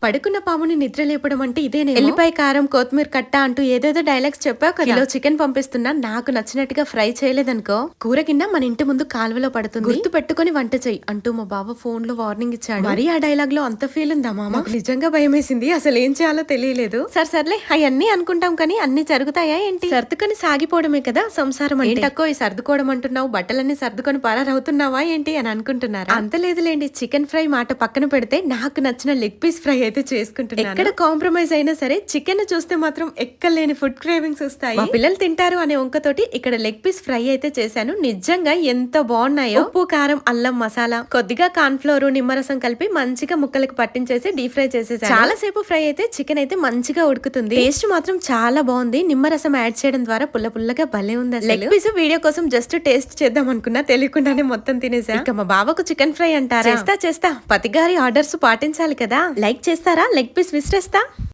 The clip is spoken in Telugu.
పడుకున్న పాముని నిద్ర లేపడం అంటే ఇదేనే. ఎల్లిపాయ కారం కొత్తిమీర కట్ట అంటూ ఏదేదో డైలాగ్స్ చెప్పావు కదా. కిలో చికెన్ పంపిస్తున్నా, నాకు నచ్చినట్టుగా ఫ్రై చేయలేదనుకో కూర కింద మన ఇంటి ముందు కాలువలో పడుతుంది, గుర్తు పెట్టుకుని వంట చెయ్యి అంటూ మా బావ ఫోన్ లో వార్నింగ్ ఇచ్చాడు. మరి ఆ డైలాగ్ లో అంత ఫీల్ ఉందా మామ? నిజంగా భయం వేసింది, అసలు ఏం చేయాలో తెలియలేదు. సర్లే అవన్నీ అనుకుంటాం కానీ అన్ని జరుగుతాయా ఏంటి? సర్దుకొని సాగిపోవడమే కదా సంసారం అంటే. ఏంటక్కో ఈ సర్దుకోవడం అంటున్నావు, బట్టలన్నీ సర్దుకొని పారవుతున్నావా ఏంటి అని అనుకుంటున్నారా? అంత లేదులేండి. చికెన్ ఫ్రై మాట పక్కన పెడితే నాకు నచ్చిన లెగ్ పీస్ ఫ్రై అయితే చేసుకుంటున్నాను. ఎక్కడ కాంప్రమైజ్ అయినా సరే చికెన్ చూస్తే మాత్రం ఎక్కలేని ఫుడ్ క్రేవింగ్స్ వస్తాయి. మా పిల్లలు తింటారు అనే వంకతోటి ఇక్కడ లెగ్ పీస్ ఫ్రై అయితే చేశాను. నిజంగా ఎంత బాగున్నాయో. ఉప్పు కారం అల్లం మసాలా కొద్దిగా కార్న్ ఫ్లోర్ నిమ్మరసం కలిపి మంచిగా ముక్కలకు పట్టించేసి డీప్ ఫ్రై చేసేసాను. చాలా సేపు ఫ్రై అయితే చికెన్ అయితే మంచిగా ఉడుకుతుంది. టేస్ట్ మాత్రం చాలా బాగుంది. నిమ్మరసం యాడ్ చేయడం ద్వారా పుల్ల పుల్లగా భలే ఉంది. లెగ్ పీస్ వీడియో కోసం జస్ట్ టేస్ట్ చేద్దాం అనుకున్నా, తెలియకుండానే మొత్తం తినేసా. ఇక మా బావకు చికెన్ ఫ్రై అంటారా? చేస్తా పతిగారి ఆర్డర్స్ పాటించాలి కదా. లైక్ చేస్తారా? Leg piece విసిరేస్తా.